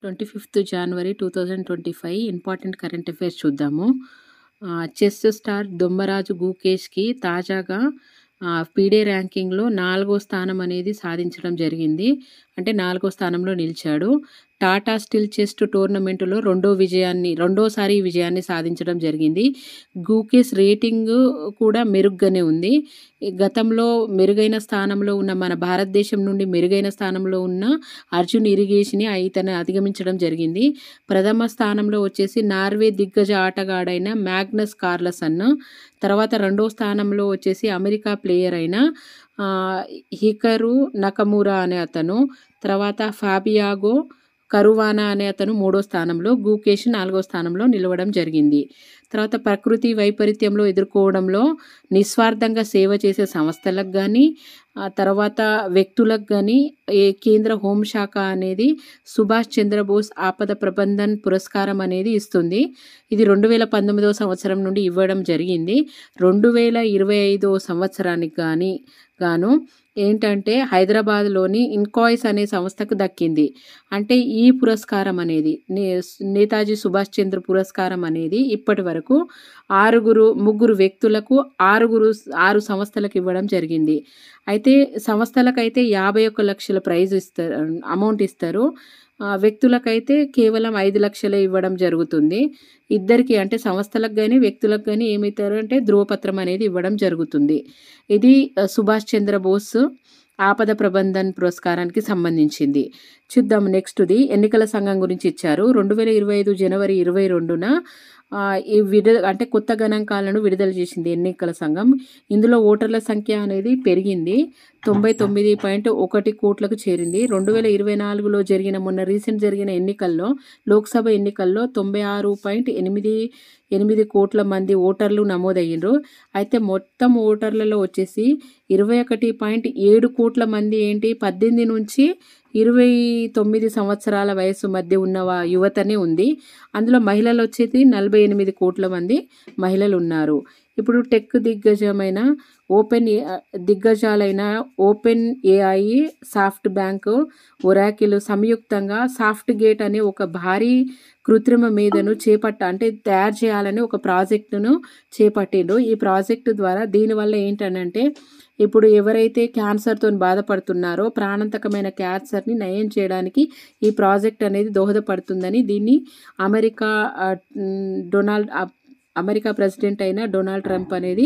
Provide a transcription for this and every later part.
25th January 2025 important current affairs చూద్దాము. Chess star Dommaraju గూకేష్‌కి తాజాగా FIDE ర్యాంకింగ్‌లో 4వ స్థానం అనేది సాధించడం జరిగింది. అంటే 4వ స్థానంలో నిలిచాడు. టాటా స్టీల్ చెస్ టోర్నమెంటులో రెండోసారి ఈ విజయాన్ని సాధించడం జరిగింది. గూకేష్ రేటింగ్ కూడా మెరుగ్గానే ఉంది. గతంలో మెరుగైన స్థానంలో ఉన్న మన భారతదేశం నుండి మెరుగైన స్థానంలో ఉన్న అర్జున్ ఇరిగేష్‌ని ఇతను అధిగమించడం జరిగింది. ప్రథమ స్థానంలో వచ్చేసి నార్వే దిగ్గజ ఆటగాడైన మ్యాగ్నస్ కార్ల్సన్. తర్వాత రెండో స్థానంలో వచ్చేసి అమెరికా ప్లేయర్ అయిన హికరు నకమురా అనే అతను. తర్వాత ఫాబియాగో కరువానా అనే అతను 3వ స్థానంలో, గూకేష్ 4వ స్థానంలో నిలవడం జరిగింది. తర్వాత ప్రకృతి వైపరీత్యంలో ఎదుర్కోవడంలో నిస్వార్థంగా సేవ చేసే సంస్థలకు కానీ, తర్వాత వ్యక్తులకు కానీ కేంద్ర హోంశాఖ అనేది సుభాష్ చంద్రబోస్ ఆపద ప్రబంధన్ పురస్కారం అనేది ఇస్తుంది. ఇది 2019వ సంవత్సరం నుండి ఇవ్వడం జరిగింది. 2025వ సంవత్సరానికి గాను ఏంటంటే హైదరాబాద్లోని ఇన్కాయిస్ అనే సంస్థకు దక్కింది. అంటే ఈ పురస్కారం అనేది నేతాజీ సుభాష్ చంద్ర పురస్కారం అనేది ఇప్పటి వరకు ముగ్గురు వ్యక్తులకు 6 సంస్థలకు ఇవ్వడం జరిగింది. అయితే సంస్థలకైతే 51 లక్షల అమౌంట్ ఇస్తారు. వ్యక్తులకైతే కేవలం 5 లక్షలే ఇవ్వడం జరుగుతుంది. ఇద్దరికి అంటే సంస్థలకు కానీ వ్యక్తులకు కానీ ఏమిస్తారు అంటే ధృవపత్రం అనేది ఇవ్వడం జరుగుతుంది. ఇది సుభాష్ చంద్రబోస్ ఆపద ప్రబంధన్ పురస్కారానికి సంబంధించింది. చూద్దాం నెక్స్ట్ది. ఎన్నికల సంఘం గురించి ఇచ్చారు. 2025 జనవరి 22న అంటే కొత్త గణాంకాలను విడుదల చేసింది ఎన్నికల సంఘం. ఇందులో ఓటర్ల సంఖ్య అనేది పెరిగింది. 99.1 కోట్లకు చేరింది. 2024లో మొన్న రీసెంట్ జరిగిన ఎన్నికల్లో, లోక్సభ ఎన్నికల్లో 96.88 కోట్ల మంది ఓటర్లు నమోదయ్యిండ్రు. అయితే మొత్తం ఓటర్లలో వచ్చేసి 21.7 కోట్ల మంది 18 నుంచి 29 సంవత్సరాల వయసు మధ్య ఉన్న యువతనే ఉంది. అందులో మహిళలు వచ్చేసి 48 కోట్ల మంది మహిళలు ఉన్నారు. ఇప్పుడు టెక్ దిగ్గజాలైన OpenAI, SoftBank, Oracle సంయుక్తంగా సాఫ్ట్ గేట్ అనే ఒక భారీ కృత్రిమ మేధను తయారు చేయాలని ఒక ప్రాజెక్టును చేపట్టిండ్రు. ఈ ప్రాజెక్టు ద్వారా దీనివల్ల ఏంటనంటే ఇప్పుడు ఎవరైతే క్యాన్సర్తో బాధపడుతున్నారో ప్రాణాంతకమైన క్యాన్సర్ని నయం చేయడానికి ఈ ప్రాజెక్ట్ అనేది దోహదపడుతుందని దీన్ని అమెరికా ప్రెసిడెంట్ అయిన డొనాల్డ్ ట్రంప్ అనేది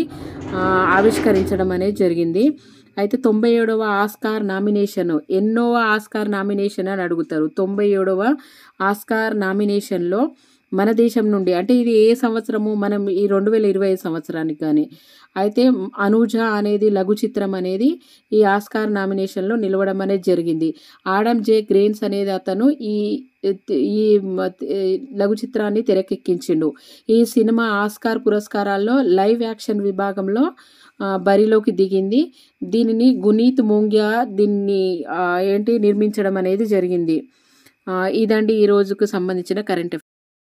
ఆవిష్కరించడం అనేది జరిగింది. అయితే 97వ ఆస్కార్ నామినేషన్, ఎన్నోవ ఆస్కార్ నామినేషన్ అని అడుగుతారు. 97వ ఆస్కార్ నామినేషన్లో మన దేశం నుండి, అంటే ఇది ఏ సంవత్సరము, మనం ఈ 2025 సంవత్సరానికి కానీ అయితే అనూజ అనేది లఘు చిత్రం అనేది ఈ ఆస్కార్ నామినేషన్లో నిలవడం అనేది జరిగింది. ఆడమ్ జే గ్రేన్స్ అనేది అతను ఈ లఘు చిత్రాన్ని తెరకెక్కించిండు. ఈ సినిమా ఆస్కార్ పురస్కారాల్లో లైవ్ యాక్షన్ విభాగంలో బరిలోకి దిగింది. దీనిని గునీత్ మోంగియా నిర్మించడం అనేది జరిగింది. ఇదండి ఈ రోజుకు సంబంధించిన కరెంట్